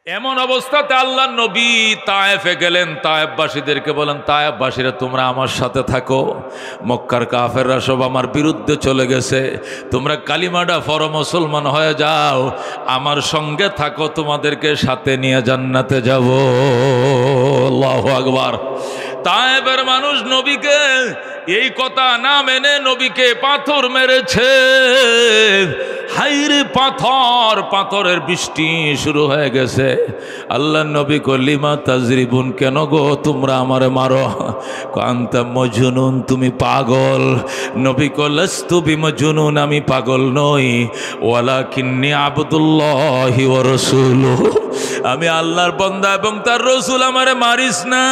এমন অবস্থাতে আল্লাহ নবী তায়েফে গেলেন। তায়েফবাসীদেরকে বলেন, তায়েফবাসীরা তোমরা আমার সাথে থাকো, মক্কার কাফেররা সব আমার বিরুদ্ধে চলে গেছে, তোমরা কালিমাটা পড়ো, মুসলমান হয়ে যাও, আমার সঙ্গে থাকো, তোমাদেরকে সাথে নিয়ে জান্নাতে যাব। আল্লাহু আকবার। তায়েফের মানুষ নবীকে এই কথা না মেনে নবীকে পাথর মেরেছে। হাইরে পাথর, পাথরের বৃষ্টি শুরু হয়ে গেছে। আল্লাহ নবী কলিমা তাজরিবুন, কেন গো তোমরা আমারে মারো? কান্তা মজনুন, তুমি পাগল। নবী কলাস্তু বিমজনুন, আমি পাগল নই, ওয়ালাকিন্নী আবদুল্লাহি ওয়া রাসূলুহু, আমি আল্লাহর বান্দা এবং তার রসুল, আমারে মারিস না,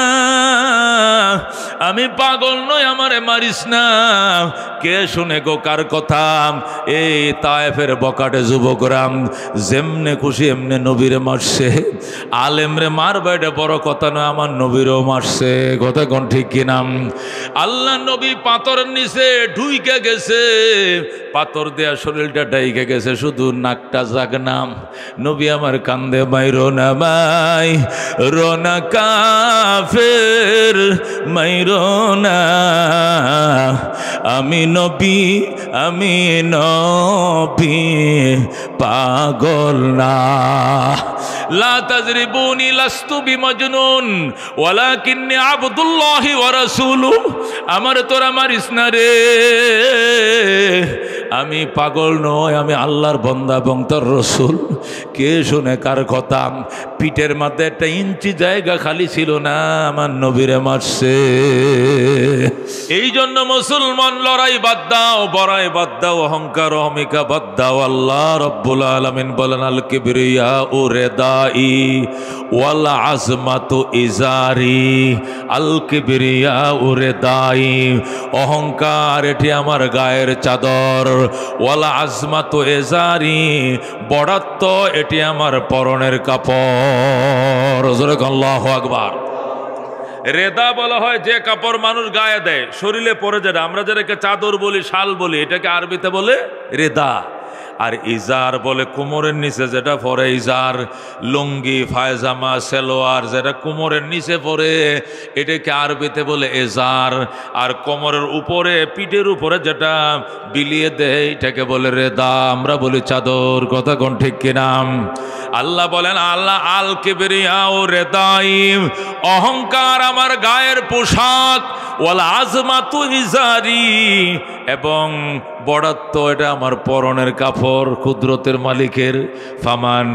আমি পাগল নই, আমারে মারিস না। কে শুনে গো কার কথা? এই তায়েফের বকাটে যুবকরাম যেমনে খুশি এমনে নবীরে মারছে। আলেমরে মারবে এটা বড় কথা নয়, আমার নবীরও মারছে। কথা কোন ঠিক কিনা? আল্লাহ নবী পাথরের নিচে ঢুইকে গেছে, পাথর দেয়া শরীরটা ডাইকে গেছে, শুধু নাকটা জাগনাম। নবী আমার কান্দে, মাই রোনা মাই রোনা কাফের, মাই রোনা, আমি নবী, আমি নবী পাগল না। লা তাজরিবুনি লাস্তু বিমজনুন ওয়ালাকিন্নী আবদুল্লাহি ওয়া রাসূলুহু, আমার তোরা মারিস না রে, আমি পাগল নই, আমি আল্লাহর বান্দা এবং তার রসুল। কে শুনে কার কথা? পিঠের মধ্যে একটা ইঞ্চি জায়গা খালি ছিল না, আমার নবীরে মারছে। এই জন্য মুসলমান, লড়াই বাদ দাও, বড়াই বাদ দাও, অহংকার অহমিকা বাদ দাও। আল্লাহ রব্বুল আলামিন বলেন, আল কিবরিয়া ও রেদাই ওয়াল আজমাতু ইজারি, আল কিবরিয়া ও রেদাই, অহংকার এটি আমার গায়ের চাদর, ওয়াল আজমাতু ইজারি, বড়ত্ব এটি আমার পরনের কাপড়। জোরে আল্লাহু আকবার। রেদা বলা হয় যে কাপড় মানুষ গায়ে দেয়, শরীরে পরে যেটা, আমরা যেটাকে চাদর বলি, শাল বলি, এটাকে আরবিতে বলে রেদা। আর ইজার বলে কোমরের নিচে যেটা পরে, ইজার লুঙ্গি, ফায়জামা, সেলোয়ার যেটা কোমরের নিচে পরে, এটাকে আরবিতে বলে এজার। আর কোমরের উপরে, পিঠের উপরে যেটা বিলিয়ে দেয়, এটাকে বলে রেদা, আমরা বলি চাদর। কথা কোন ঠিক কিনা? আল্লাহ বলেন, আল্লাহ আল কিবরিয়া ও রেদাইম, অহংকার আমার গায়ের পোশাক, ওয়াল আজমাতু ইজারি, এবং বড়ত্ব এটা আমার পরনের কাপড়, কুদরতের মালিকের।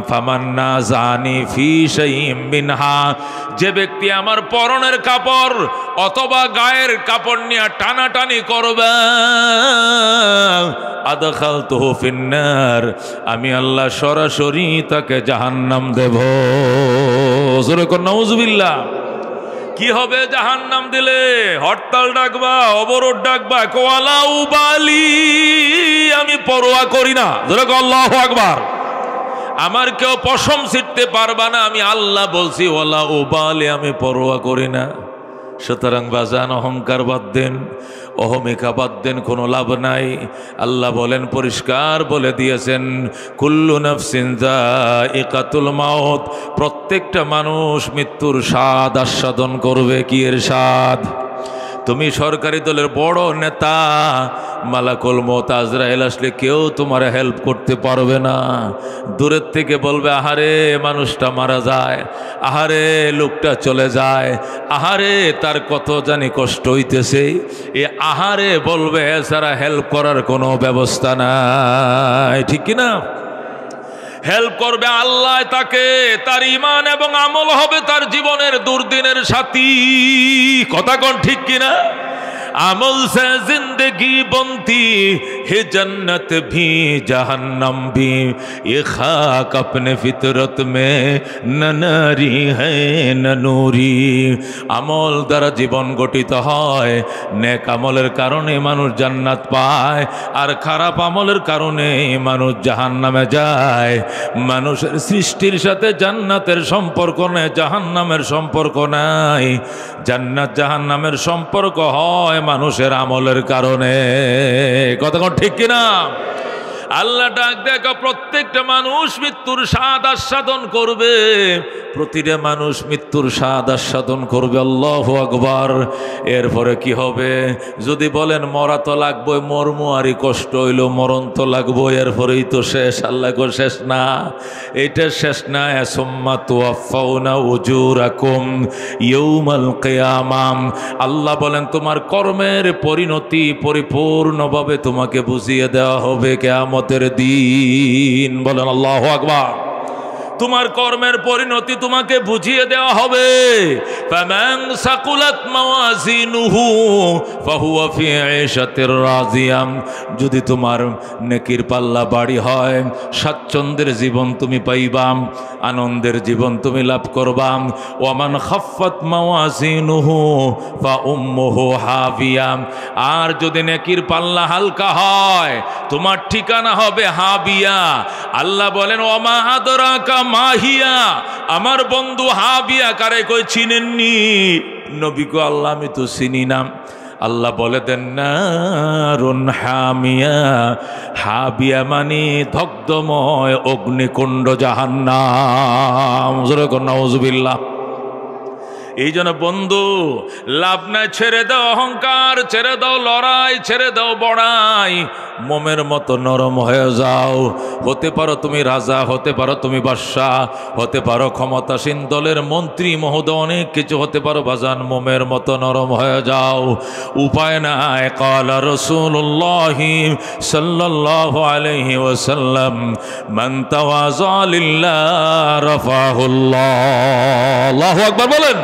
ফামান না জানি ফি শাইইম মিনহা, যে ব্যক্তি আমার পরনের কাপড় অথবা গায়ের কাপড় নিয়ে টানাটানি করবে, আদখালতুহু ফিন্নার, আমি আল্লাহ সরাসরি তাকে জাহান্নাম দেব। জোরে কোন নাউজুবিল্লাহ। কি হবে জাহান্নাম দিলে? হরতাল ডাকবা, অবরোধ ডাকবা, কোয়ালা উবালি, আমি পরোয়া করি না। ধরে আল্লাহু আকবার। আমার কেউ পশম ছিটতে পারবা না, আমি আল্লাহ বলছি, ওয়ালা উবালি, আমি পরোয়া করি না। সুতরাং বাজান, অহংকার বাদ দেন, অহমিকা বাদ দেন, কোনো লাভ নাই। আল্লাহ বলেন, পরিষ্কার বলে দিয়েছেন, কুল্লু নাফসিন যায়িকাতুল মাউত, প্রত্যেকটা মানুষ মৃত্যুর স্বাদ আস্বাদন করবে। কি এর স্বাদ? তুমি সরকারি দলের বড় নেতা, মালাকুল মউত আজরাইল আসলে কেউ তোমার হেল্প করতে পারবে না। দূরের থেকে বলবে, আহারে মানুষটা মারা যায়, আহারে লোকটা চলে যায়, আহারে তার কত জানি কষ্ট হইতেছে, এ আহারে বলবে, এছাড়া হেল্প করার কোনো ব্যবস্থা নাই। ঠিক কিনা? হেল্প করবে আল্লাহ তাকে, তার ঈমান এবং আমল হবে তার জীবনের দুর্দিনের সাথী। কথা কোন ঠিক কিনা? আমল সে জিंदगी बनती है जन्नत भी जहन्नम भी, ये खाक अपने फितरत में न नारी है न नूरी। আমল দ্বারা জীবন গঠিত হয়, নেক আমলের কারণে মানুষ জান্নাত পায়, আর খারাপ আমলের কারণে মানুষ জাহান্নামে যায়। মানুষের সৃষ্টির সাথে জান্নাতের সম্পর্ক নেই, জাহান্নামের সম্পর্ক নাই। জান্নাত জাহান্নামের সম্পর্ক হয় মানুষের আমলের কারণে। কথা ঠিক কিনা? আল্লাহ ডাক দেখো, প্রত্যেকটা মানুষ মৃত্যুর স্বাদ আস্বাদন করবে, প্রতিটা মানুষ মৃত্যুর স্বাদ আস্বাদন করবে। আল্লাহু আকবার। এরপরে কি হবে? যদি বলেন মরা তো লাগবে, মর্ম আরই কষ্ট হইল, মরণ তো লাগবো, এরপরেই তো শেষ। আল্লাহ গো শেষ না, এইটা শেষ না। সুম্মা তুওয়াফাউনা উজুরাকুম ইয়াউমাল কিয়ামাম। আল্লাহ বলেন তোমার কর্মের পরিণতি পরিপূর্ণভাবে তোমাকে বুঝিয়ে দেওয়া হবে কিয়ামতের দিন। বলেন আল্লাহু আকবার। তোমার কর্মের পরিণতি তোমাকে বুঝিয়ে দেওয়া হবে। ফামান সাকুলাত মাওয়াজিনুহু ফাহুয়া ফি আইশাতির রাজিয়া। যদি তোমার নেকির পাল্লা বাড়ি হয়, স্বাচ্ছন্দ্যের জীবন তুমি পাইবা, আনন্দের জীবন তুমি লাভ করবা। ওয়ামান খাফফাত মাওয়াজিনুহু ফা উম্মুহু হাবিয়া। আর যদি নেকির পাল্লা হালকা হয়, তোমার ঠিকানা হবে হাবিয়া। আল্লাহ বলেন ওমা আদরাকা মাহিয়া। আমার বন্ধু হাবিয়া কারে কই চিনেননি? নবী গো আল্লাহ আমি তো চিনি না। আল্লাহ বলে দেন নারুন হামিয়া। হাবিয়া মানে দগ্ধময় অগ্নিকুণ্ড জাহান্নাম। জোরে কর নাউজুবিল্লাহ। এই জন্য বন্ধু লাভ নাই, ছেড়ে দাও অহংকার, ছেড়ে দাও লড়াই, ছেড়ে দাও বড়াই, মোমের মতো নরম হয়ে যাও। হতে পারো তুমি রাজা, হতে পারো তুমি বাদশাহ, হতে পারো ক্ষমতাসীন দলের মন্ত্রী মহোদয়, অনেক কিছু হতে পারো বাজান, মোমের মতো নরম হয়ে যাও। উপায় নাই। ক্বালা রাসূলুল্লাহি সাল্লাল্লাহু আলাইহি ওয়াসাল্লাম মান তাওয়াযা লিল্লাহি রাফাহুল্লাহ। আল্লাহু আকবার বলেন।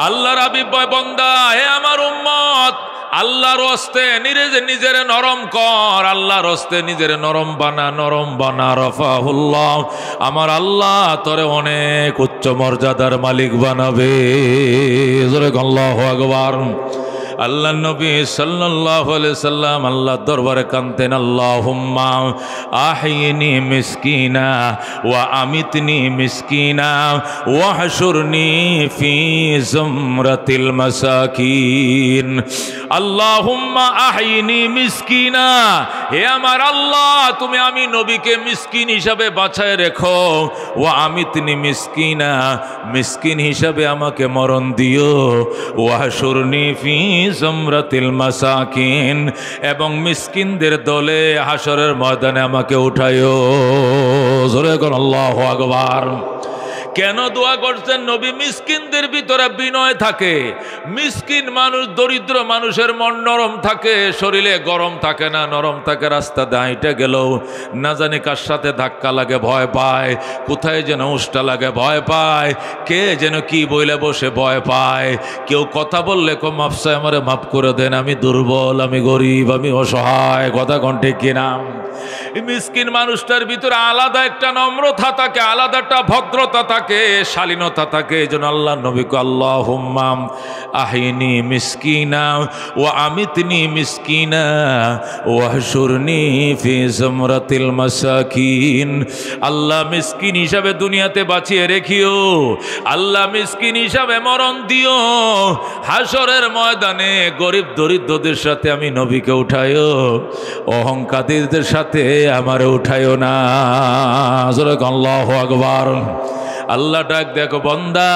আল্লাহর হাবিব বয় বান্দা, হে আমার উম্মত, আল্লাহর হস্তে নিজের নরম কর, আল্লাহর হস্তে নিজের নরম বানা, নরম বানা। রাফাহুল্লাহ, আমার আল্লাহ তোরে অনেক উচ্চ মর্যাদার মালিক বানাবে। জোরে আল্লাহু আকবার। আল্লাহ নবী সাল্লাল্লাহু আলাইহি সাল্লাম আল্লাহ দরবারে কানতেন, আল্লাহুম্মা আহিনি মিসকিনা ওয়া আমিতনি মিসকিনা ওয়া হাশুরনি ফি জুমরাতিল মাসাকিন। আল্লাহুম্মা আহিনি মিসকিনা, হে আমার আল্লাহ তুমি আমি নবীকে মিসকিন হিসাবে বাঁচায় রেখো। ওয়া আমিতনি মিসকিনা, মিসকিন হিসাবে আমাকে মরণ দিও। ওয়া হাশুরনি ফি জুমরাতিল মাসাকিন, এবং মিসকিনদের দলে হাসরের ময়দানে আমাকে উঠায়ো। জোরে বল আল্লাহু আকবার। কেন দোয়া করছেন? নবী মিসকিনদের ভিতরে বিনয় থাকে। মিসকিন মানুষ, দরিদ্র মানুষের মন নরম থাকে, শরীরে গরম থাকে না, নরম থাকে। রাস্তা দাঁড়িয়ে গেলেও না জানি কার সাথে ধাক্কা লাগে ভয় পায়, কোথায় যেন উষ্টা লাগে ভয় পায়, কে যেন কি বইলে বসে ভয় পায়। কেউ কথা বললে কো মাফসা আমারে মাফ করে দেন, আমি দুর্বল, আমি গরিব, আমি অসহায়। কথা কোন ঠিক কিনা? মিসকিন মানুষটার ভিতরে আলাদা একটা নম্রতা থাকে, আলাদা একটা ভদ্রতা থাকে, শালীনতা থাকে। এই জন্য আল্লাহ নবী কো আল্লাহুম্মা আহিনি মিসকিনা ওয়া আমিতনি মিসকিনা ওয়া হাশুরনি ফি জুমরাতিল মাসাকিন। আল্লাহ মিসকিন হিসাবে দুনিয়াতে বাঁচিয়ে রেখিও, আল্লাহ মিসকিন হিসাবে মরণ দিও। হাসরের ময়দানে গরিব দরিদ্রদের সাথে আমি নবীকে উঠাইও, অহংকারীদের সাথে আমারে উঠাইও না। আল্লাহু আকবার। আল্লাহ ডাক দেখো, বান্দা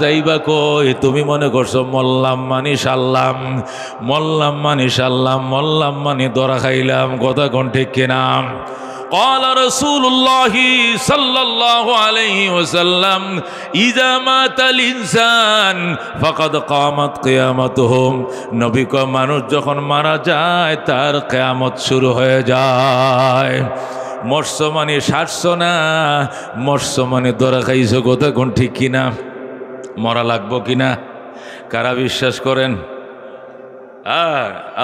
যাইবা কই? তুমি মনে করছো মল্লাম মানি সাল্লাম, মল্লাম মানি সাল্লাম, মল্লাম মানি দরা খাইলাম। কথা কোন ঠিক কিনা? قال رسول الله صلى الله عليه وسلم إذا مات الإنسان فقد قامت قيامته। নবী কো মানুষ যখন মারা যায় তার কিয়ামত শুরু হয়ে যায়। মরছ মানে সারছ না, মরছ মানে ধরা খাইছো। কথা কোন ঠিক কিনা? মরা লাগবো কিনা? কারা বিশ্বাস করেন?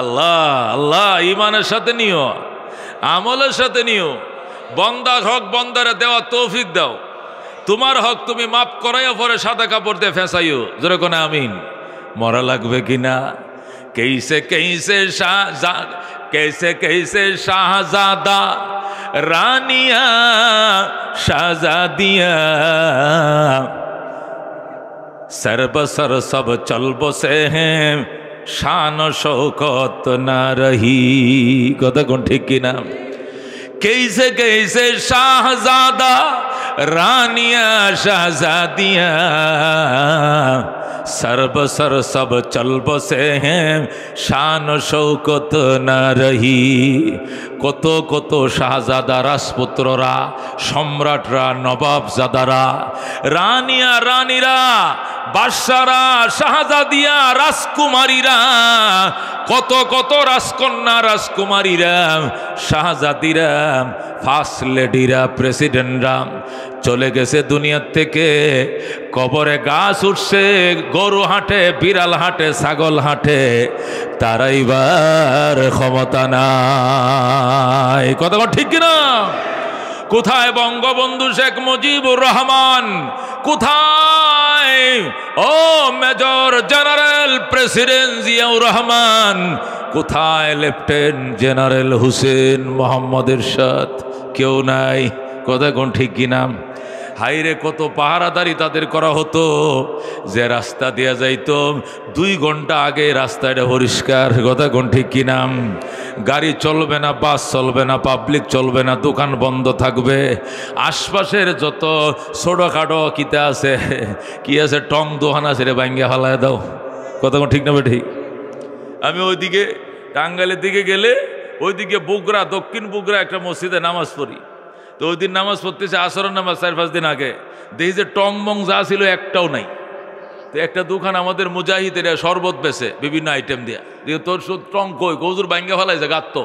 আল্লাহ আল্লাহ ইমানের সাথে নিও, আমলের সাথে নিও। বন্দার হক বন্দারে দেওয়া তৌফিক দাও। তোমার হক তুমি মাফ করাইয়া পরে সাদা কাপড় দিয়ে ফেঁসাইও। জোরে কোন আমিন। মরা লাগবে কিনা? कैसे कैसे कैसे कैसे शाहजादा रानिया शाहजादिया सर बसर सब चल बसे हैं शान शौकत ना रही। कदा कोन ठीक किना? कैसे शाहजादा रानिया शाहजादिया सर्वसर सब चल बसे हैं शान शौकत न रही। কত কত শাহজাদা রাজপুত্ররা, সম্রাটরা, নবাবজাদারা, রানিয়া রানীরা, বাদশারা, শাহজাদিয়া, রাজকুমারীরা, কত কত রাজকন্যা রাজকুমারীরা, শাহজাদিরা, ফার্স্ট লেডিরা, প্রেসিডেন্টরা চলে গেছে দুনিয়ার থেকে। কবরে গাছ উঠছে, গরু হাঁটে, বিড়াল হাঁটে, ছাগল হাঁটে, তারাইবার ক্ষমতা নাই। কথা ঠিক কিনা? কোথায় বঙ্গবন্ধু শেখ মুজিবুর রহমান? কোথায় ও major general president Ziaur Rahman? কোথায় লেফটেন্যান্ট জেনারেল হুসেন মোহাম্মদ এরশাদ? কেউ নাই। কথা কোন ঠিক কিনা? হাইরে কত পাহারাদারি তাদের করা হতো, যে রাস্তা দেয়া যাইতো 2 ঘন্টা আগে রাস্তাটা পরিষ্কার। কথা কোন ঠিক কিনা? গাড়ি চলবে না, বাস চলবে না, পাবলিক চলবে না, দোকান বন্ধ থাকবে। আশপাশের যত ছোটখাটো কিতা আছে, কি আছে, টং দোকান আছে, রে ভাঙ্গে ফালায় দাও। কথা কোন ঠিক না? ঠিক। আমি ওইদিকে টাঙ্গাইলের দিকে গেলে ওইদিকে বগুড়া, দক্ষিণ বগুড়া একটা মসজিদে নামাজ পড়ি। তো ওই দিন নামাজ পড়তেছে, আসরের নামাজ 4-5 দিন আগে, দেখি যে টং মং যা ছিল একটাও নাই। তো একটা দোকান আমাদের মুজাহিদের শরবত বেছে বিভিন্ন আইটেম দিয়া, দিয়ে তোর টং কই? গজুর ভাঙ্গা ফেলাইছে গাত্ত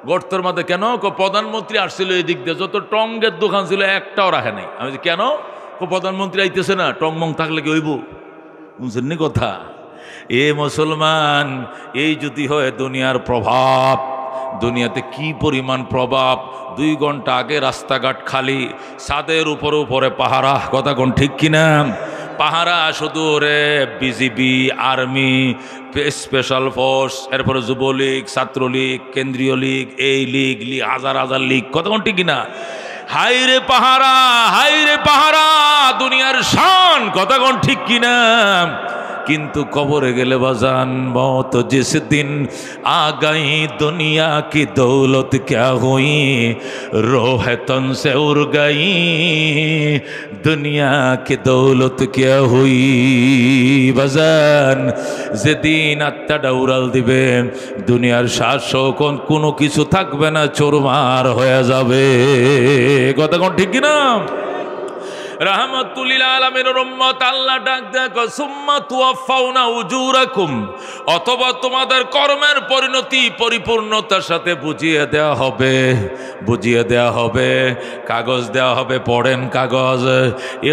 গর্তর মধ্যে। কেন? প্রধানমন্ত্রী আসছিল এই দিক দিয়ে, যত টঙ্গের দোকান ছিল একটাও রাখে নাই। আমি কেন? প্রধানমন্ত্রী আইতেছে না, টং মং থাকলে কি হইব? বুঝছেন নি কথা? এ মুসলমান, এই যদি হয় দুনিয়ার প্রভাব, দুনিয়াতে কি পরিমাণ প্রভাব। 2 ঘন্টা আগে রাস্তাঘাট খালি, ছাদের উপরে উপরে পাহারা। কথা কোন ঠিক কিনা? পাহারা শুধু রে বিজিবি, আর্মি, স্পেশাল ফোর্স, এরপরে যুবলীগ, ছাত্রলীগ, কেন্দ্রীয় লীগ, এই লীগ, হাজার হাজার লীগ। কথা কোন ঠিক কিনা? হাইরে পাহারা, হাইরে পাহারা, দুনিয়ার শান। কথা কোন ঠিক কিনা? কিন্তু কবরে গেলে বাজান, মौत जिस दिन आ गई दुनिया की दौलत क्या हुई, रोह तन से उड़ गई दुनिया की दौलत क्या हुई। বাজান, যেদিন আত্মাটা উড়াল দিবে, দুনিয়ার শাসক কোনো কিছু থাকবে না, চোরমার হয়ে যাবে। কথা কোন ঠিক কিনা? রাহমাতুল লিল আলামিনের উম্মত আল্লাহ ডাক দেখো, সুম্মা তুওয়াফাউনা উজুরাকুম, অথবা তোমাদের কর্মের পরিণতি পরিপূর্ণতার সাথে বুঝিয়ে দেওয়া হবে, বুঝিয়ে দেওয়া হবে, কাগজ দেওয়া হবে। পড়েন কাগজ।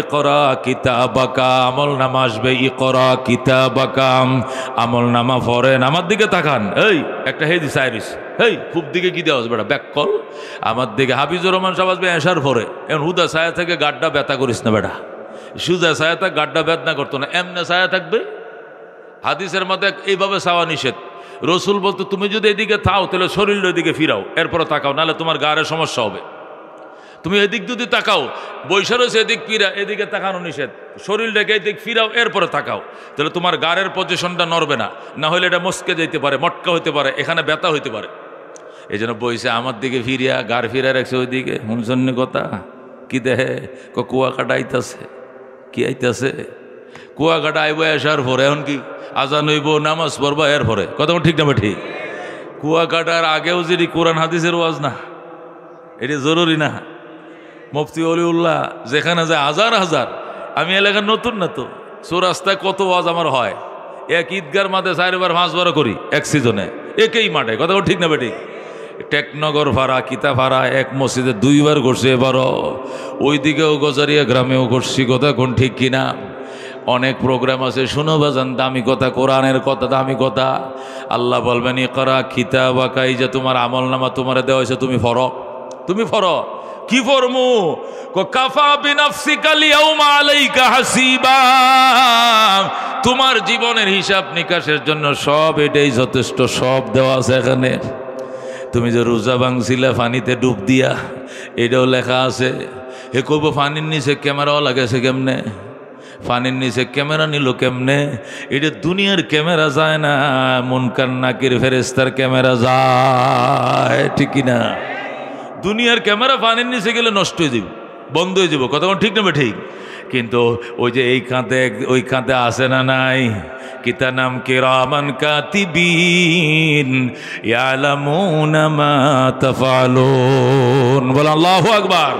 ইকরা কিতাবাকা, আমল নামা আসবে। ইকরা কিতাবাকা, আমল নামা পড়েন। আমার দিকে তাকান। এই একটা হেদি সাইরিস, এই খুব দিকে কি দেওয়া বেটা ব্যাক কল আমার দিকে। হাফিজুর রহমান সাহেব আসবে এসার পরে। এখন হুদা ছায়া থেকে গাড্ডা ব্যথা করিস না বেটা, সুজা ছায়া থাক, গাড্ডা ব্যথা করতো না, এমনে ছায়া থাকবে। হাদিসের মধ্যে এইভাবে চাওয়া নিষেধ। রসুল বলতো, তুমি যদি এদিকে থাও তাহলে শরীর ওইদিকে ফিরাও, এরপরে তাকাও, নাহলে তোমার গায়ের সমস্যা হবে। তুমি এদিক যদি তাকাও, বৈশা রয়েছে এদিক ফিরা, এদিকে তাকানো নিষেধ। শরীরটাকে এদিক ফিরাও, এরপরে তাকাও, তাহলে তোমার গায়ের পজিশনটা নড়বে না, না হলে এটা মস্কে যেতে পারে, মটকা হইতে পারে, এখানে ব্যথা হইতে পারে। এই জন্য বইসে আমার দিকে ফিরিয়া গার ফিরা রাখছে ওইদিকে। শুনছন্নি কথা? কি দেহে কুয়াকাটা আইতাছে। কি আইতাছে? কুয়াকাটা আইব আসার পরে। এখন কি আজান হইব, নামাজ পড়বা, এর পরে। কথা ঠিক না? ঠিক। কুয়াকাটার আগেও যদি কোরআন হাদিসের ওয়াজ না, এটি জরুরি না? মুফতি অলিউল্লাহ যেখানে যায় হাজার হাজার। আমি এলাকার নতুন না তো, চৌরাস্তায় কত ওয়াজ আমার হয়। এক ঈদগার মাঠে 4-5 করি এক সিজনে, একই মাঠে। কথা ঠিক না? বেঠিক। টেকনগর ভাড়া, কিতা ভাড়া, এক মসজিদে 2 বার করছে এবারও। ওইদিকেও গজারিয়া গ্রামেও করছি। কথা কোন ঠিক কিনা? অনেক প্রোগ্রাম আছে, শুনো বাজান, দামি কথা, কোরআনের কথা, দামি কথা। আল্লাহ বলবেন, ইকরা কিতাবাকা, এই যে তোমার আমল নামা তোমার দেওয়া হয়েছে, তুমি ফরো, তুমি ফরো। কি ফরমু? কাফা বিনাফসিকা লিয়াউমা আলাইকা হাসিবা, তোমার জীবনের হিসাব নিকাশের জন্য সব এটাই যথেষ্ট, সব দেওয়া আছে এখানে। তুমি যে রোজা ভাঙছিলা পানিতে ডুব দিয়া, এটাও লেখা আছে। হে কব পানির নিচে ক্যামেরাও লাগাইছে কেমনে? পানির নিচে ক্যামেরা নিল কেমনে? এটা দুনিয়ার ক্যামেরা যায় না, মুনকার নাকির ফেরেশতার ক্যামেরা যায়, ঠিক না? দুনিয়ার ক্যামেরা পানির নিচে গেলে নষ্ট হয়ে যাবে, বন্ধ হয়ে যাবো, কতক্ষণ ঠিক নেবে ঠিক। কিন্তু ওই যে এই কাঁধে ওই কাঁধে আসে না নাই, কিতা নাম কিরামান কাতিবিন ইয়ালামুনা মা তাফআলুন, বল আল্লাহু আকবার।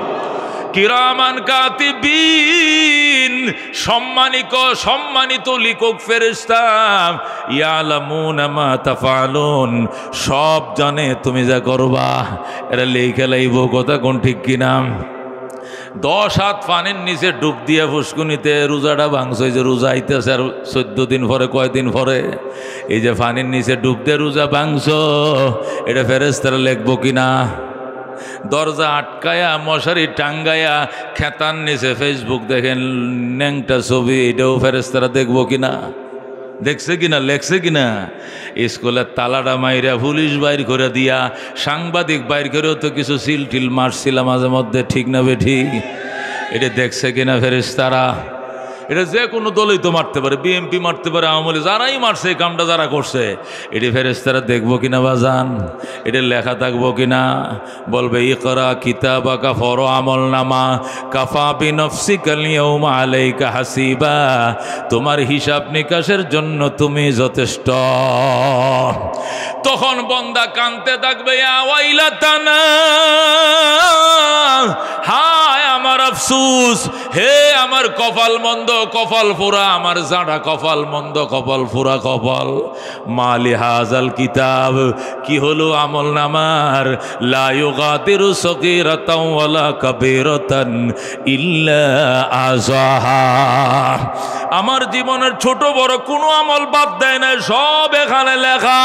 কিরামান কাতিবিন, সম্মানিত লিখক ফেরেশতা, ইয়ালামুনা মা তাফআলুন, সব জানে তুমি যা করবা, এরা লেখা লাইব, কথা কোন ঠিক কিনা। 10 হাত পানির নিচে ডুব দিয়ে ফুসকুনিতে রোজাটা ভাঙছে, যে রোজা আইতেছে আর 14 দিন পরে, কয়দিন পরে, এই যে পানির নিচে ডুব দিয়ে রোজা ভাঙছ, এটা ফেরেশতারা লিখবো কিনা। দরজা আটকায়া মশারি টাঙ্গায়া খেতার নিচে ফেসবুক দেখেন ন্যাংটা ছবি, এটাও ফেরেশতারা দেখবো কিনা, দেখছে কিনা, লেখছে কিনা। স্কুলের তালাটা মাইরা পুলিশ বাইর করে দিয়া, সাংবাদিক বাইর করেও তো কিছু সিল টিল মারছিল মাঝে মধ্যে, ঠিক না বে ঠিক, এটা দেখছে কিনা ফেরেশতারা। এটা যে কোনো দলই তো মারতে পারে, বিএনপি মারতে পারে, আওয়ামী লীগ, যারাই মারছে এই কামটা যারা করছে, এটি ফেরেশতারা দেখবো কিনা বাজান, এটা লেখা থাকবো কিনা। বলবে ইকরা কিতাবাকা ফর আমল নামা কাফা বিনফসিকাল ইয়াউমা আলাইকা হাসিবা, তোমার হিসাব নিকাশের জন্য তুমি যথেষ্ট। তখন বন্দা কানতে থাকবে, ইয়া ওয়াইলাতানা, হায় আমার আফসোস, হে আমার কপাল মন্দ, কপাল পোড়া, আমার জাঁড়া কপাল মন্দ, কপাল পোড়া কপাল। মালি হাজাল কিতাব, কি হলো আমল নামার, লা ইউগাদিরু সগীরাতান ওয়ালা কাবীরাতান ইল্লা আযাহা, আমার জীবনের ছোট বড় কোনো আমল বাদ দেয় না, সব এখানে লেখা।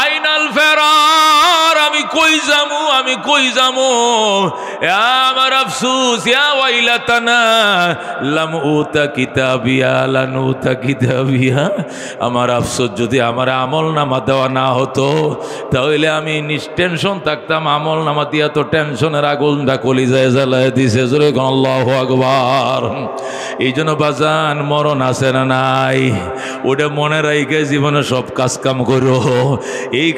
আইনাল ফেরার, আমি কই যামু, আমি কই যামু, আমার আফসোস, ইয়া ওয়াইলাতানা লাম উতা কিতাবিয়া লানুতা কিতাবিয়া, আমার আফসোস যদি আমার আমল নামা দেওয়া না হতো, তাহলে আমি নিষ্টেনশন থাকতাম। আমল নামা দিয়া তো টেনশনের আগুনটা কলিজায় জ্বালায় দিছে, জোরে আল্লাহু আকবার। এই জন্য বাজান, মরণ আছে না নাই, ওটা মনে রাইকে জীবনে সব কাজ কাম করো। এই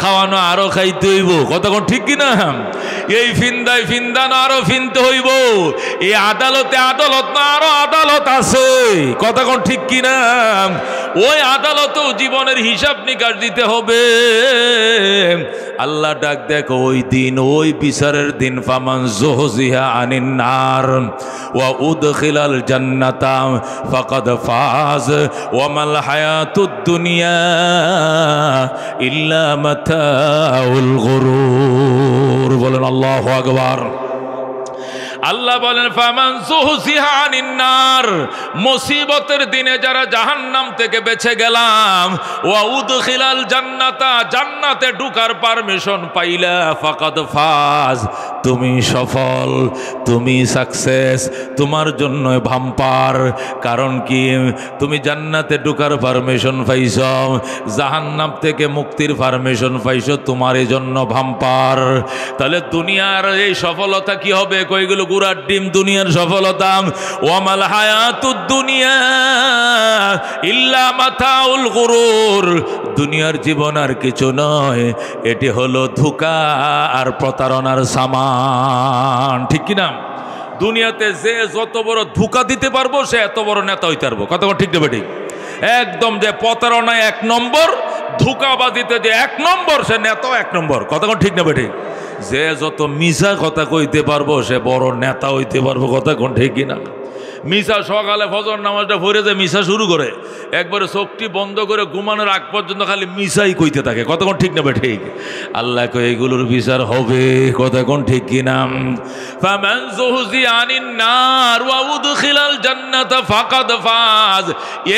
খাওয়ানো আরো খাইতে হইব, কতক্ষণ ঠিক কিনা। এই ফিন্দায় ফিন্দানো আরো ফিনতে হইব। এই আদালতে আদালত না আরো আদালত আছে, কতক্ষণ ঠিক কিনা। ওই আদালতেও জীবনের হিসাব নিকাশ দিতে হবে। আল্লাহ ডাক দেখো ওই দিন, ওই বিচারের দিন, ফামান যুহজিহা আনিন নার ওয়া উদখিলাল জান্নাতা ফাকাদ ফাজ ওয়া মাল হায়াতুদ দুনিয়া ইল্লা মাতাউল গুরুর। বলেন আল্লাহু আকবার। আল্লাহ বলেন ফামান যুহজিহা আনিন নার, মুসিবতের দিনে যারা জাহান্নাম থেকে বেঁচে গেলাম, ওয়া উদখিলাল জান্নাতা, জান্নাতে ঢোকার পারমিশন পাইলা, ফাকাদ ফাজ, তুমি সফল, তুমি সাকসেস, তোমার জন্য ভাম্পার। কারণ কি, তুমি জান্নাতে ঢোকার পারমিশন পাইছ, জাহান্নাম থেকে মুক্তির পারমিশন পাইছ, তোমার এই জন্য ভাম্পার। তাহলে দুনিয়ার এই সফলতা কি হবে, কইগুলো গুড়ার ডিম দুনিয়ার সফলতা। ওয়ামাল হায়াতুদ দুনিয়া ইল্লা মাতাউল গুরুর, দুনিয়ার জীবন আর কিছু নয়, এটি হলো ধোঁকা আর প্রতারণার সামান, ঠিক কিনা। দুনিয়াতে যে যত বড় ধোঁকা দিতে পারবো, সে এত বড় নেতা হইতে পারবো, কতক্ষণ ঠিক দেবে ঠিক। একদম যে প্রতারণায় 1 নম্বর, ধোঁকাবাজিতে যে 1 নম্বর, সে নেতাও 1 নম্বর, কতক্ষণ ঠিক নেবে ঠিক। যে যত মিছা কথা কইতে পারবো, সে বড় নেতা হইতে পারবো, কতক্ষণ ঠিক কিনা। মিশা সকালে ফজর নামাজটা পড়ে যে মিশা শুরু করে, একবারে চোখটি বন্ধ করে ঘুমানোর আগ পর্যন্ত খালি মিশাই কইতে থাকে, কতক্ষণ ঠিক নেবে ঠিক। আল্লাহ কই এগুলোর বিচার হবে, কতক্ষণ ঠিক কিনা। ফামান যুহজিহা আনিন নার ওয়া উদখিলাল জান্নাতা ফাকাদ ফাজ,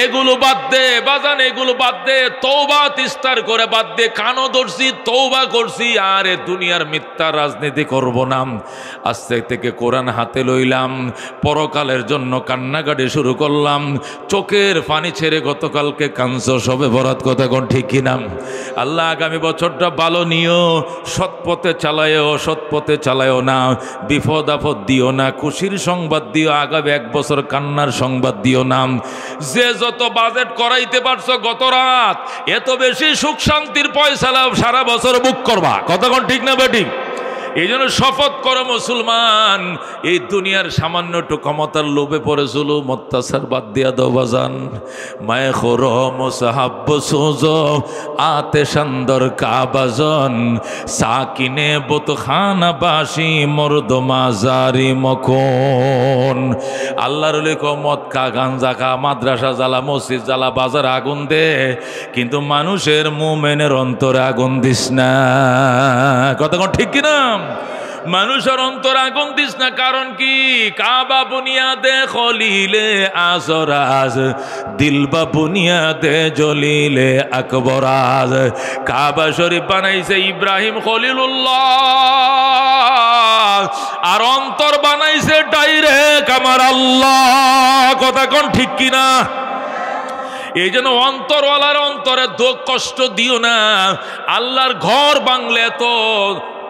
এগুলো বাদ দে বাজান, এগুলো বাদ দে, তওবা তিস্তার করে বাদ দে। কানো ধরছি, তওবা করছি, আর দুনিয়ার মিথ্যা রাজনীতি করব না। আজকে থেকে কোরআন হাতে লইলাম, পরকালের জন্য কান্নাকাটি শুরু করলাম, চোখের পানি ছেড়ে গতকালকে কাঁদছ, সবে বরাত, কথা কোন ঠিক কিনা। আল্লাহ আগামী বছরটা ভালো নিও, সৎপথে চালায়ও, সৎপথে চালায়ও না, বিপদ আপদ দিও না, খুশির সংবাদ দিও, আগামী 1 বছর কান্নার সংবাদ দিও না। যে যত বাজেট করাইতে পারছো গত রাত, এত বেশি সুখ শান্তির পয়সা সারা বছর বুক করবা, কতক্ষণ ঠিক না বেটি। এই জন্য শপথ করো মুসলমান, এই দুনিয়ার সামান্য একটু ক্ষমতার লোভে পড়ে জুলুম অত্যাচার বাদ দিয়া দাও বাজান। মায়ে খোর মোসাহাব্ব সোজ আতে সুন্দর কাবাজন সাকিনে বোত খানা বাসি মর্দ মাজারি মখন। আল্লাহর লেখো মদ খা, গাঞ্জা খা, মাদ্রাসা জ্বালা, মসজিদ জ্বালা, বাজার আগুন দে, কিন্তু মানুষের মুমিনের অন্তরে আগুন দিস না। কথা কোন ঠিক কিনা? মানুষের অন্তর আগুন দিস না। কারণ কি? কাবা বুনিয়াদে খলিলে আসরাজ, দিলবা বুনিয়াদে জলিলে আকবরাজ। কাবা শরীফ বানাইছে ইব্রাহিম খলিলুল্লাহ, আর অন্তর বানাইছে ডাইরেক্ট আমার আল্লাহ। কথা কোন ঠিক কিনা? এই জন্য অন্তরওয়ালার অন্তরে দুঃখ কষ্ট দিও না। আল্লাহর ঘর বাংলে তো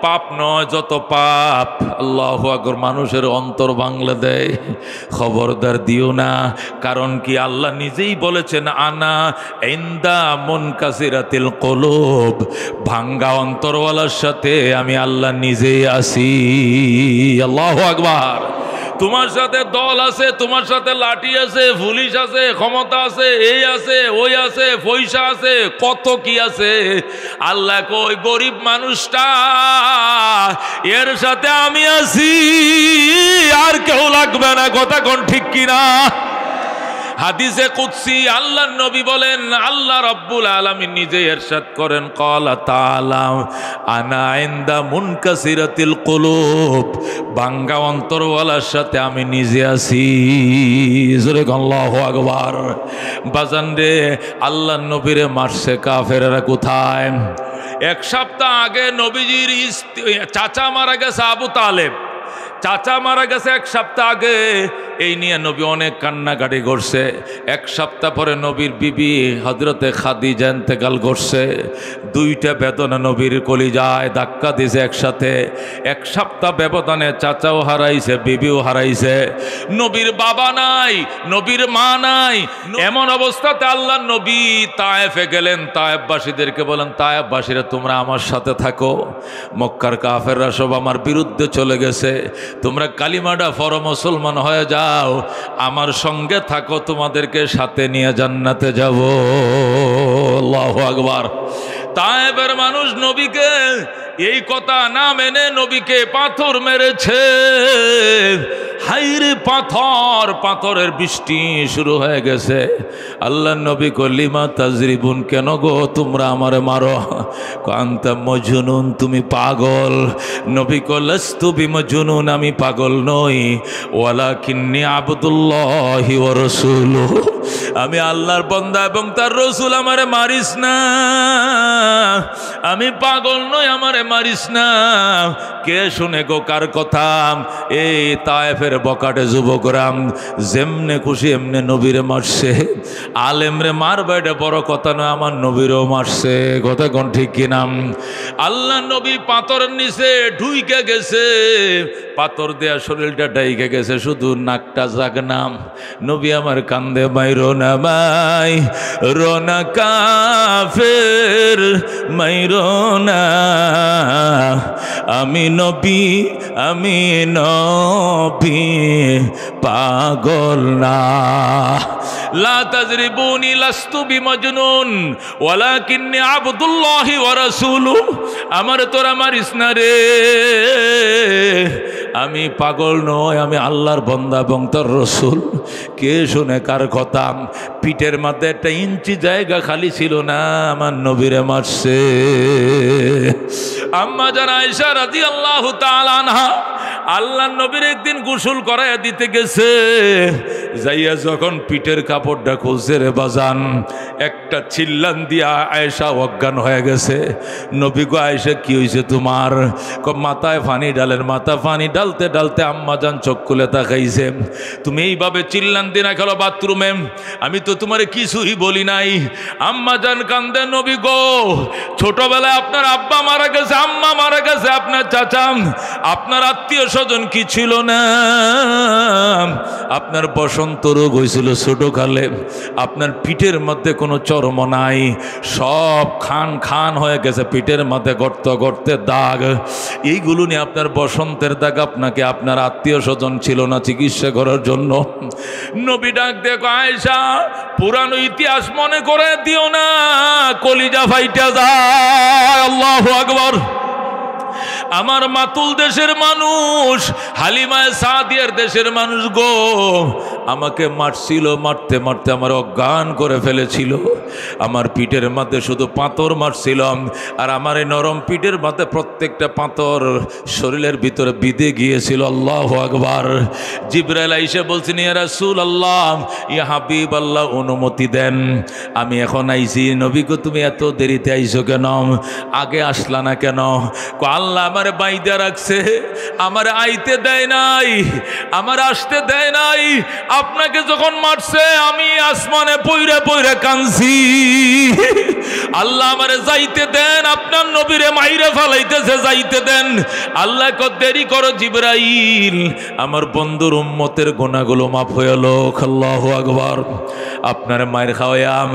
পাপ নয়, যত পাপ। আল্লাহু আকবার। মানুষের অন্তর বাংলা দেয়, খবরদার দিও না। কারণ কি? আল্লাহ নিজেই বলেছেন আনা ইনদা মুনকাসিরাতিল কুলুব, ভাঙ্গা অন্তরওয়ালার সাথে আমি আল্লাহ নিজেই আছি। আল্লাহু আকবার। তোমার সাথে দল আছে, তোমার সাথে লাঠি আছে, পুলিশ আছে, ক্ষমতা আছে, এই আছে, ওই আছে, পয়সা আছে, কত কি আছে। আল্লাহ কই গরিব মানুষটা এর সাথে আমি আছি, আর কেউ লাগবে না। কথা কোন ঠিক কিনা? হাদিসে কুদসি আল্লাহর নবী বলেন, আল্লাহ রাব্বুল আলামিন নিজে ইরশাদ করেন, ক্বালা তাআলা আনা ইনদা মুনকাসিরাতিল কুলুব, ভাঙ্গা অন্তরওয়ালার সাথে আমি নিজে আছি। জোরে আল্লাহু আকবার। বাজান রে, আল্লাহর নবীরে মারছে কাফেররা কোথায়? এক সপ্তাহ আগে নবীজির চাচা মারা গেছে, আবু তালেব চাচা মারা গেছে এক সপ্তাহ আগে। এই নিয়ে নবী অনেক কান্নাকাটি করছে। এক সপ্তাহ পরে নবীর বিবি হযরতে খাদিজা ইন্তেকাল করছে। দুইটা বেদনা নবীর কলিজায় ধাক্কা দিয়েছে একসাথে। এক সপ্তাহ ব্যবধানে চাচাও হারাইছে, বিবিও হারাইছে। নবীর বাবা নাই, নবীর মা নাই। এমন অবস্থাতে আল্লাহ নবী তায়েফে গেলেন। তায়েফবাসীদেরকে বলেন, তায়েফবাসীরা তোমরা আমার সাথে থাকো, মক্কার কাফেররা সব আমার বিরুদ্ধে চলে গেছে, তোমরা কালিমাটা পড়ো, মুসলমান হয়ে যাও, আমার সঙ্গে থাকো, তোমাদেরকে সাথে নিয়ে জান্নাতে যাব। আল্লাহু আকবার। তায়েবের মানুষ নবীকে এই কথা না মেনে নবীকে পাথর মেরেছে। হাইরে পাথর, পাথরের বৃষ্টি শুরু হয়ে গেছে। আল্লাহ নবী কলিমা তাজরিবুন, কেন গো তোমরা আমারে মারো? আনতা মজনুন, তুমি পাগল। নবী কলাস্তু বিমজনুন, আমি পাগল নই, ওয়ালাকিন্নী আবদুল্লাহি ওয়া রাসূলুহু, আমি আল্লাহর বান্দা এবং তার রসুল, আমারে মারিস না। আমি পাগল নই, আমারে মারিস না। কে শুনে গো কার কথা? এই তায়েফের বকাটে যুবকরাম যেমনে খুশি এমনে নবীরে মারছে। আলেমরে মারবে এটা বড় কথা নয়, আমার নবীরও মারছে। কথা কোন ঠিক কিনা? আল্লাহ নবী পাথরের নিচে ঢুইকে গেছে, পাথর দেয়া শরীরটা ডাইকে গেছে, শুধু নাকটা জাগনাম। নবী আমার কান্দে মাইরো না মাই রোনা কাফের, মাইরো না, আমি নবী, আমি নবী পাগল না। লা তাজরিবুনি লাস্তু বিমজনুন ওয়ালাকিন্নী আবদুল্লাহি ওয়া রাসূলুহু, আমার তোরা মারিস না রে, আমি পাগল নয়, আমি আল্লাহর বান্দা এবং তার রসুল। কে শুনে কার কথা? পিঠের মধ্যে একটা ইঞ্চি জায়গা খালি ছিল না, আমার নবীরে মারছে। আম্মা জান আয়েশা রাদিয়াল্লাহু তাআলা আনহা আল্লাহর নবীর একদিন গোসল করাইয়া দিতে গেছে। যাইয়া যখন পিঠের কাপড়টা খুলছে রে বাজান, একটা চিল্লান দিয়া আয়েশা অজ্ঞান হয়ে গেছে। নবী গো আয়েশা কি হয়েছে তোমার? মাথায় পানি ডালেন। মাথা পানি ডালতে ডালতে আম্মা জান চোখ খুলে তাকাইছে। তুমি এইভাবে চিল্লান দিনা খেলো বাথরুমে, আমি তো তোমারে কিছুই বলি নাই। আম্মা জান কান্দে, নবী গো ছোটবেলায় আপনার আব্বা মারা গেছে, আম্মা মারা গেছে, আপনার চাচা, আপনার আত্মীয় স্বজন কি ছিল না? আপনার বসন্ত বসন্ত রোগ হয়েছিল ছোটকালে, আপনার পিঠের মধ্যে কোনো চর্ম নাই, সব খান খান হয়ে গেছে, পিঠের মধ্যে গর্ত গর্তে দাগ, এইগুলো নিয়ে আপনার বসন্তের দাগ, আপনাকে আপনার আত্মীয় স্বজন ছিল না চিকিৎসা করার জন্য। নবী ডাক দেখো, আয়েশা পুরানো ইতিহাস মনে করে দিও না, কলিজা ফাইটা যায়। আল্লাহু আকবার। আমার মাতুল দেশের মানুষ, হালিমায়ে সাদিয়ার দেশের মানুষ গো, আমাকে মারছিল, মারতে মারতে আমার অজ্ঞান করে ফেলেছিল। আমার পিঠের মধ্যে শুধু পাথর মারছিল, আর আমার এই নরম পিঠের মধ্যে প্রত্যেকটা পাথর শরীরের ভিতরে বিঁধে গিয়েছিল। আল্লাহু আকবার। জিবরাইল আইসা বলছেন, ইয়া রাসূলুল্লাহ, ইয়া হাবিবাল্লাহ, অনুমতি দেন, আমি এখন আইছি। নবী গো, তুমি এত দেরিতে আইছো কেন? আগে আসলা না কেন? আল্লাহ আমার বাইদা রাখছে, আমার আইতে দেয় নাই, আমার আসতে দেয় নাই। আপনাকে যখন মারছে আমি আসমানে পইরে পইরে কাঁদছি। আল্লাহ আমারে যাইতে দেন, আপনার নবীরে মাইরে ফেলাইতেছে, যাইতে দেন। আল্লাহ কত দেরি করো জিবরাইল, আমার বন্ধুর উম্মতের গুনাহগুলো মাফ হয়ে লোক। আল্লাহু আকবার। আপনার মায়ের খাওয়ায়াম,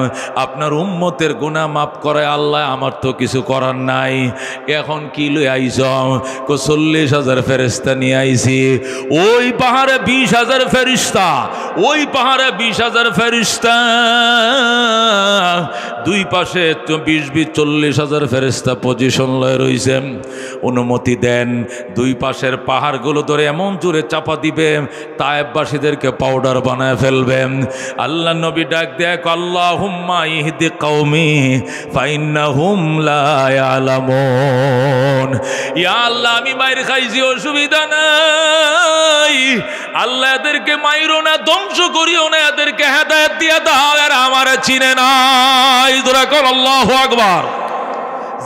আপনার উম্মতের গুনাহ মাফ করে আল্লাহ, আমার তো কিছু করার নাই। এখন কি লই আইছ? 40,000 ফেরেশতা নিয়ে আইছি। ওই পাহাড়ে 20,000 ফেরেশতা, ওই পাহাড়ে 20,000 ফেরেশতা, দুই পাশে 40,000 ফেরেশতা পজিশন লয়ে রইছে। অনুমতি দেন, দুই পাশের পাহাড়গুলো ধরে এমন জোরে চাপা দিবে, তায়েববাসীদেরকে পাউডার বানায় ফেলবে। আল্লাহ নবী ডাক দেখ, আল্লাহুম্মা ইহদি কওমি ফাইন্নাহুম লা ইয়ালামুন। ইয়া আল্লাহ, আমি মাইর খাইছি, অসুবিধা নাই, আল্লাহ এদেরকে মাইরো না, ধ্বংস করিও না, এদেরকে হেদায়েত দিয়ে দাও, আর আমারে চিনে নাই। দোয়া কর আল্লাহু আকবার।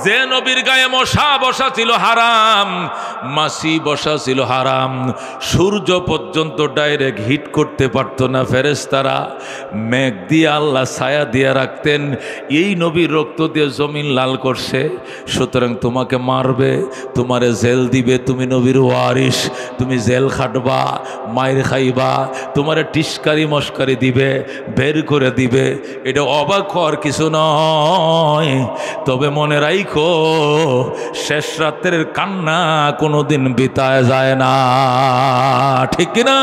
যে নবীর গায়ে মশা বসা ছিল হারাম, মাছি বসা ছিল হারাম, সূর্য পর্যন্ত ডাইরেক্ট হিট করতে পারত না ফেরেশতারা, মেঘ দিয়ে আল্লাহ ছায়া দিয়ে রাখতেন। এই নবীর রক্ত দিয়ে জমিন লাল করছে, সুতরাং তোমাকে মারবে, তোমারে জেল দিবে, তুমি নবীর ওয়ারিস, তুমি জেল খাটবা, মায়ের খাইবা, তোমারে টিস্কারি মস্কারি দিবে, বের করে দিবে। এটা অবাক হওয়ার কিছু নয়, তবে মনে রাখো শেষ রাতের কান্না কোনোদিন বিতায় যায় না, ঠিক কিনা?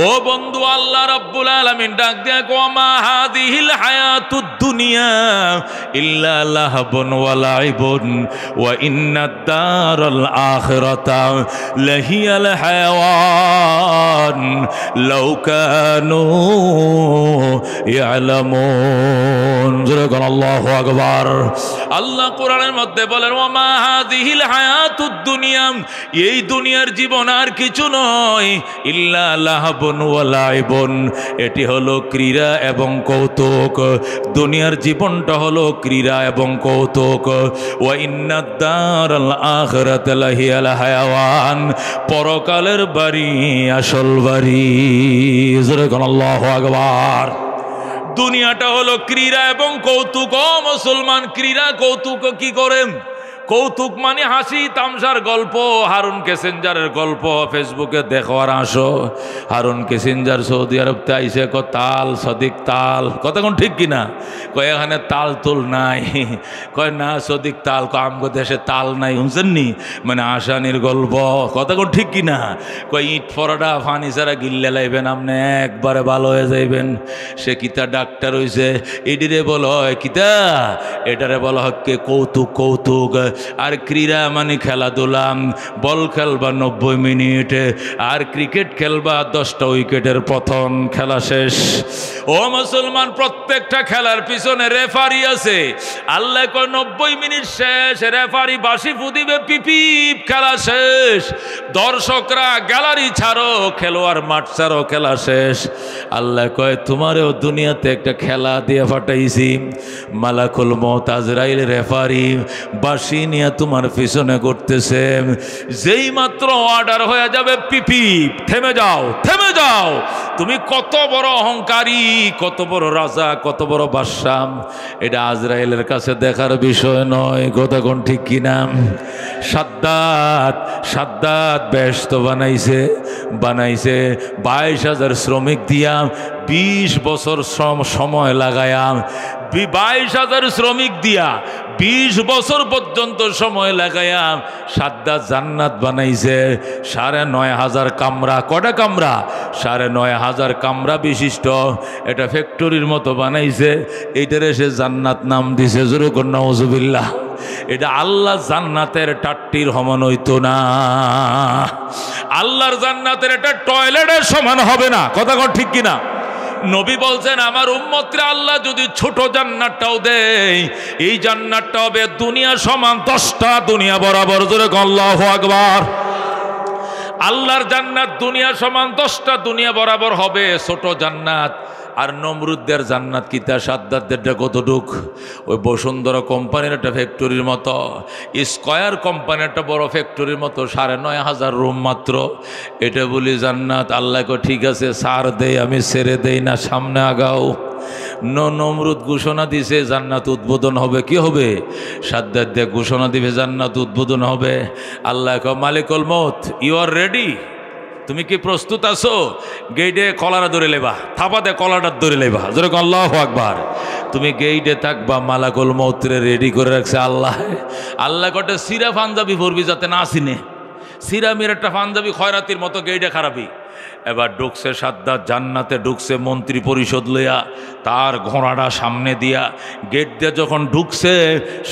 ও বন্ধু, আল্লাহ রাব্বুল আলামিন ডাক দেয়া, ওয়ামা হাযিহিল হায়াতুদ দুনিয়া ইল্লা লাহবুন ওয়া লাইবুন ওয়া ইন্নাদ দারাল আখিরাতা লাহিয়াল হায়াওয়ান লাউ কানু ইয়ালামুন। জোরে বল আল্লাহু আকবার। আল্লাহ কোরআনের মধ্যে বলেন, ওয়ামা হাযিহিল হায়াতুদ দুনিয়া, এই দুনিয়ার জীবন আর কিছু নয়, ইল্লা লাহবুন ওয়া লাইবুন, এটি হলো ক্রীড়া এবং কৌতুক। দুনিয়ার জীবনটা হলো ক্রীড়া এবং কৌতুক। ওয়া ইন্নাদ দারাল আখিরাতা লাহিয়াল হায়াওয়ান, পরকালের বাড়ি আসল বাড়ি। জোরে বল আল্লাহু আকবার। দুনিয়াটা হলো ক্রীড়া এবং কৌতুক। ও মুসলমান, ক্রীড়া কৌতুক কি করেন? কৌতুক মানে হাসি তামসার গল্প। হারুন কিসিঞ্জারের গল্প ফেসবুকে দেখো আর আসো। হারুন কিসিঞ্জার সৌদি আরব আইসে, তাল সদিক তাল, কথা কোন ঠিক কিনা? কয় এখানে তাল তুল নাই, কয় না সদিক তাল, আমগো দেশে তাল নাই, শুনছেন নি? মানে আসানির গল্প, কথা কোন ঠিক কিনা? কয় ইট ফরাটা ফানি ছাড়া গিল্লে লাইবেন, আপনি একবারে ভালো হয়ে যাইবেন। সে কিতা ডাক্তার হইছে, এডিরে বল হয় কিতা, এটারে বলা হয় কৌতুক। কৌতুক আর ক্রীড়া মানে খেলাধুলা। বল খেলবা 90 মিনিট, আর ক্রিকেট খেলবা 10টা উইকেটের পতন, খেলা শেষ। ও মুসলমান, প্রত্যেকটা খেলার পিছনে রেফারি আছে। আল্লাহ কয় 90 মিনিট শেষ, রেফারি বাঁশি ফুদিবে, পিপিপ, খেলা শেষ। দর্শকরা গ্যালারি ছাড়ো, খেলোয়াড় মাঠ ছাড়ো, খেলা শেষ। আল্লাহ কয় তোমারও দুনিয়াতে একটা খেলা দিয়ে পাঠাইছি। মালাকুল মউত আজরাইল রেফারি, বাঁশি নিয়ে তোমার পিছনে করতেছে। যেই মাত্র অর্ডার হয়ে যাবে পিপি, থেমে যাও, থেমে যাও। তুমি কত বড় অহংকারী, কত বড় রাজা, কত বড় বাদশা, এটা আজরাইলের কাছে দেখার বিষয় নয়। কথা কোন ঠিক কিনা? সাদ্দাত বেহেশত বানাইছে 22,000 শ্রমিক দিয়া, 20 বছর সময় লাগায়া, 22,000 শ্রমিক দিয়া 20 বছর পর্যন্ত সময় লাগায়া সাদ্দাত জান্নাত বানাইছে। 9,500 কামরা। কটা কামরা? 9,500 কামরা বিশিষ্ট এটা ফ্যাক্টরির মতো বানাইছে। এইটারে সে জান্নাত নাম দিছে। জোরে কোন নাউজুবিল্লাহ। এটা আল্লাহ জান্নাতের টাট্টির সমান হইতো না। আল্লাহর জান্নাতের এটা টয়লেটের সমান হবে না। কথা কর ঠিক কিনা? নবী বলছেন, আমার উম্মতরা আল্লাহ যদি ছোট জান্নাতটাও দেয়, এই জান্নাতটা হবে দুনিয়া সমান 10টা দুনিয়া বরাবর। জোরে আল্লাহু আকবার। আল্লাহর জান্নাত দুনিয়া সমান 10টা দুনিয়া বরাবর হবে, ছোট জান্নাত। আর নমরুদদের জান্নাত কিতা, সাদ্দাতদেরটা কতটুক? ওই বসুন্ধরা কোম্পানির একটা ফ্যাক্টরির মতো, স্কয়ার কোম্পানির একটা বড় ফ্যাক্টরির মতো, 9,500 রুম মাত্র। এটা বলি জান্নাত। আল্লাহকে ঠিক আছে, সার দেই, আমি ছেড়ে দেই না, সামনে আগাও। নমরুদ ঘোষণা দিছে জান্নাত উদ্বোধন হবে। কি হবে? সাদ্দাত দিয়ে ঘোষণা দিবে জান্নাত উদ্বোধন হবে। আল্লাহ কয়, মালিকুল মউত, ইউ আর রেডি? তুমি কি প্রস্তুত আছো? গেইটে কলারা ধরে লেবা, থাপাতে কলাটা ধরে লেবা। জোরে আল্লাহু আকবার। তুমি গেইটে থাকবা, মালাকুল মউতরে রেডি করে রাখছে আল্লাহ। আল্লাহ কটে সিরা পাঞ্জাবি পরবি যাতে না চিনে। সিরামির একটা পাঞ্জাবি খয়রাতির মতো গেইটে খারাপি। এবার ঢুকছে সাদ্দাত, জান্নাতে ঢুকছে মন্ত্রী পরিষদ লইয়া, তার ঘোড়াটা সামনে দিয়া। গেট দিয়ে যখন ঢুকছে,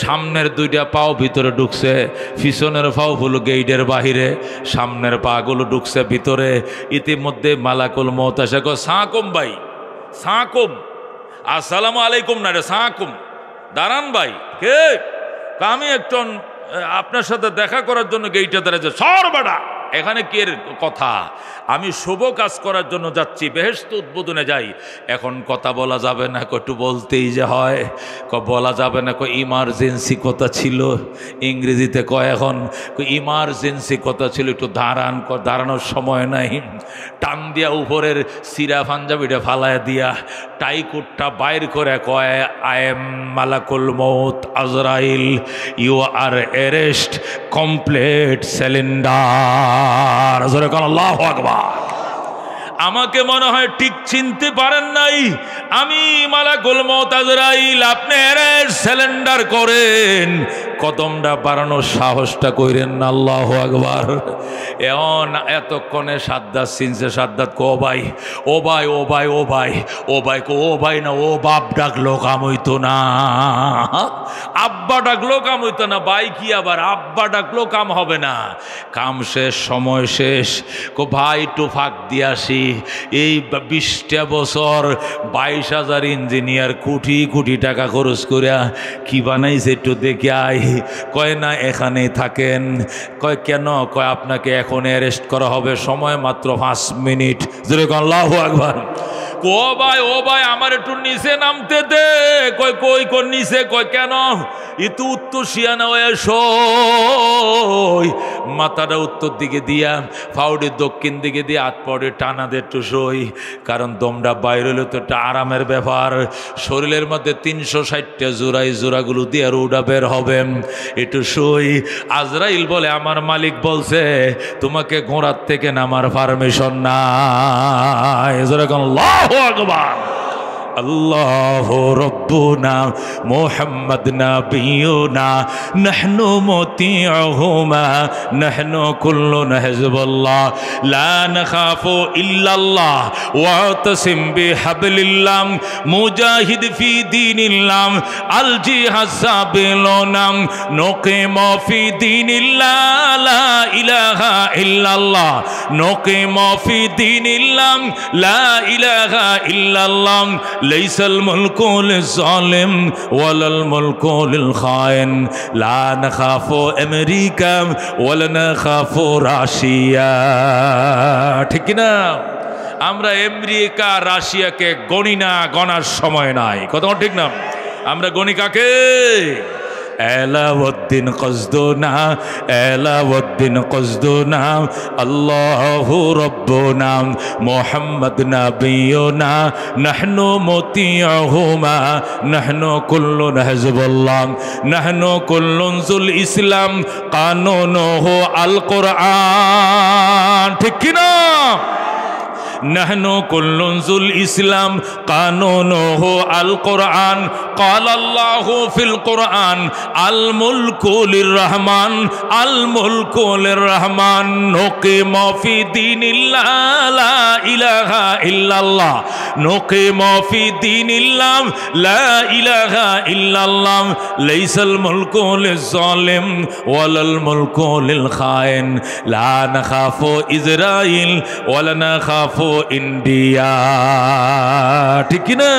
সামনের 2টা পাও ভিতরে ঢুকছে, পিছনের পাও হলো গেইটের বাহিরে, সামনের পাগুলো ঢুকছে ভিতরে। ইতিমধ্যে মালাকুল মউত এসে কয়, সাকুম ভাই, সাকুম। আসসালামু আলাইকুম না রে, সাকুম। দাঁড়ান ভাই। কে? আমি একটু আপনার সাথে দেখা করার জন্য গেইটে দাঁড়াচ্ছে। সর বাড়া, এখানে কে কথা? আমি শুভ কাজ করার জন্য যাচ্ছি, বেহেশত উদ্বোধনে যাই। এখন কথা বলা যাবে না, একটু বলতেই যে হয়। বলা যাবে না, ইমার্জেন্সি কথা ছিল। ইংরেজিতে কয় এখন ইমার্জেন্সি কথা ছিল, একটু দাঁড়ানোর সময় নাই। টান দিয়া উপরের সিরা পাঞ্জাবিটা ফালায় দিয়া টাইকুটটা বাইর করে কয়, আই এম মালাকুল মউত আজরাইল, you are arrest, complete cylinder. আল্লাহু আকবার। আমাকে মনে হয় ঠিক চিনতে পারেন নাই, আমি মালাকুল মউত আজরাইল। আপনি অ্যারেস্ট, সিলিন্ডার করেন, কদমটা বাড়ানোর সাহসটা কইরেন না। আল্লাহু আকবার। এখন এতক্ষণে সাদ্দাত চিনছে। সাদ্দাত কো ভাই, ও ভাই, ও ভাই, ও ভাই, ও ভাই, ও ভাই না, ও বাপ ডাকলো কাম হইতো না, আব্বা ডাকলো কাম হইতো না। ভাই কি আবার আব্বা ডাকলো কাম হবে না। কাম শেষ, সময় শেষ। ভাই একটু ফাঁক দিয়ে আসি। এই 20টা বছর 22,000 ইঞ্জিনিয়ার কোটি কোটি টাকা খরচ করিয়া কি বানাইছে একটু দেখে আই। কয় না, এখানেই থাকেন। কয় কেন? কয় আপনাকে এখন অ্যারেস্ট করা হবে, সময় মাত্র 5 মিনিট। আল্লাহু আকবার। ও ভাই, ও ভাই, আমার একটু নিচে নামতে দে। কই কই কোন নিচে? কয় কেন? ইতু উত্তর শিয়ানা এসো। মাথাটা উত্তর দিকে দিয়া, ফাউডের দক্ষিণ দিকে দিয়ে, হাত পাউডে টানা দে একটু সই। কারণ দমটা বাইরে হলে তো একটা আরামের ব্যাপার। শরীরের মধ্যে 360টা জোড়াই, জোড়াগুলো দিয়ে রুডা বের হবে, একটু সই। আজরাইল বলে, আমার মালিক বলছে তোমাকে ঘোড়ার থেকে নামার পারমিশন নাই। আল্লাহু আকবার। আল্লাহু রব্বুনা মুহাম্মদ নাবিয়ুনা নাহনু মুতিউহুমা নাহনু কুল্লুনা হিজবুল্লাহ লা নাখাফু ইল্লাল্লাহ ওয়াতাসিম বিহাবলিল্লাহ মুজাহিদ ফি দীনিল্লাহ আল জিহাদ সাবিলুনা নুকিমু ফি দীনিল্লাহ লা ইলাহা ইল্লাল্লাহ নুকিমু ফি দীনিল্লাহ লা ইলাহা ইল্লাল্লাহ লাইসাল মুলকু লিজ-জালিম ওয়ালাল মুলকু লিল-খাইন লা নাখাফু আমেরিকা ওয়ালা নাখাফু রাশিয়া। ঠিক না? আমরা আমেরিকা রাশিয়াকে গণি না, গণার সময় নাই। কথা ঠিক না? আমরা গণি কাকে? এলাউদ্দিন কসদুনা এলাউদ্দিন কসদুনা আল্লাহু রব্বুনা মুহাম্মদ নবিয়ুনা নাহনু মুতিউহুমা নাহনু কুল্লুন হিজবুল্লাহ নাহনু কুল্লুন যুল ইসলাম কানুনুহু আল কুরআন। ঠিক কি না? নাহনু কুল্লুন যুল ইসলাম কানুনুহু আল কুরআন। قال الله في القرآن الملك للرحمن الملك للرحمن نقيم في دين الله لا إله إلا الله نقيم في دين الله لا إله إلا الله ليس الملك للظالم ولا الملك للخائن لا نخاف إسرائيل ولا نخاف ইন্ডিয়া। ঠিক না?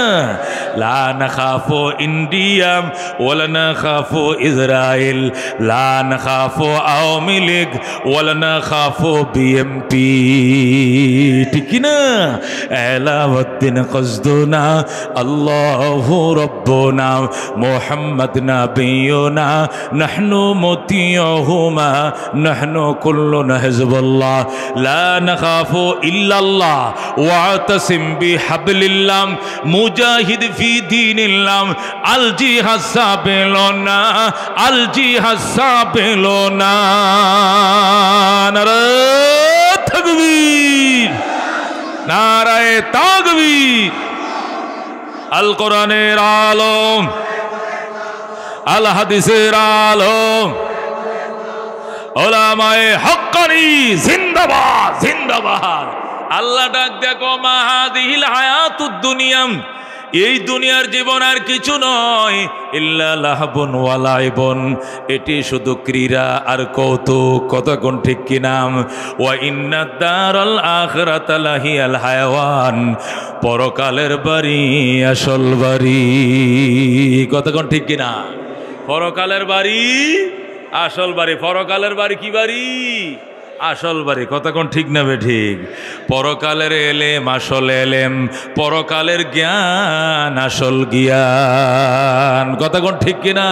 লা নাখাফু ইন্ডিয়া ওয়ালা নাখাফু ইসরাইল লা নাখাফু আওয়ামী লীগ ওয়ালা নাখাফু বিএমপি। ঠিক না? এলাউদ্দিন কসদুনা আল্লাহু রব্বুনা মুহাম্মদ নবিয়ুনা নাহনু মুতিউহুমা নাহনু কুল্লুন হিজবুল্লাহ লা নাখাফু ইল্লাল্লাহ ওয়াতাসিম বিহাবলিল্লাহ মুজাহিদ ফি দীনিল্লাহ আল জিহাদ সাবিলুনা আল জিহাদ সাবিলুনা। নারায়ে তাকবীর নারায়ে তাকবীর। আল কোরআনের আলো আল হাদিসের আলো ওলামায়ে হক্কানি জিন্দাবাদ জিন্দাবাদ। আল্লাহ ডাক দেখো মাহাদিহিল হায়াতুদ দুনিয়া, এই দুনিয়ার জীবন আর কিছু নয় ইল্লা লাহবুন ওয়া লাইবুন, এটি শুধু ক্রীড়া আর কৌতুক। কতক্ষণ ঠিক কিনা? ওয়া ইন্নাদ দারাল আখিরাতা লাহিয়াল হায়াওয়ান, পরকালের বাড়ি আসল বাড়ি। কতক্ষণ ঠিক কিনা? পরকালের বাড়ি আসল বাড়ি। পরকালের বাড়ি কি বাড়ি? আসল বাড়ি। কতক্ষণ ঠিক নেবে? ঠিক। পরকালের এলেম আসল এলেম, পরকালের জ্ঞান আসল জ্ঞান। কতক্ষণ ঠিক কিনা?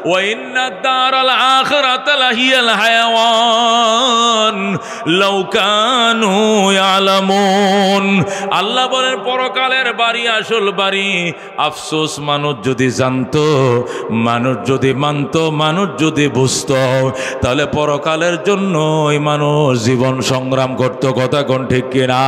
ওয়া ইন্নাদ দারাল আখিরাতা লাহিয়াল হায়াওয়ান লাউ কানু ইয়ালামুন। আল্লাহ বলেন পরকালের বাড়ি আসল বাড়ি। আফসোস মানুষ যদি জানতো, মানুষ যদি মানতো, মানুষ যদি বুঝতো, তাহলে পরকালের জন্য মানুষ জীবন সংগ্রাম করতো। কথা কোন ঠিক কিনা?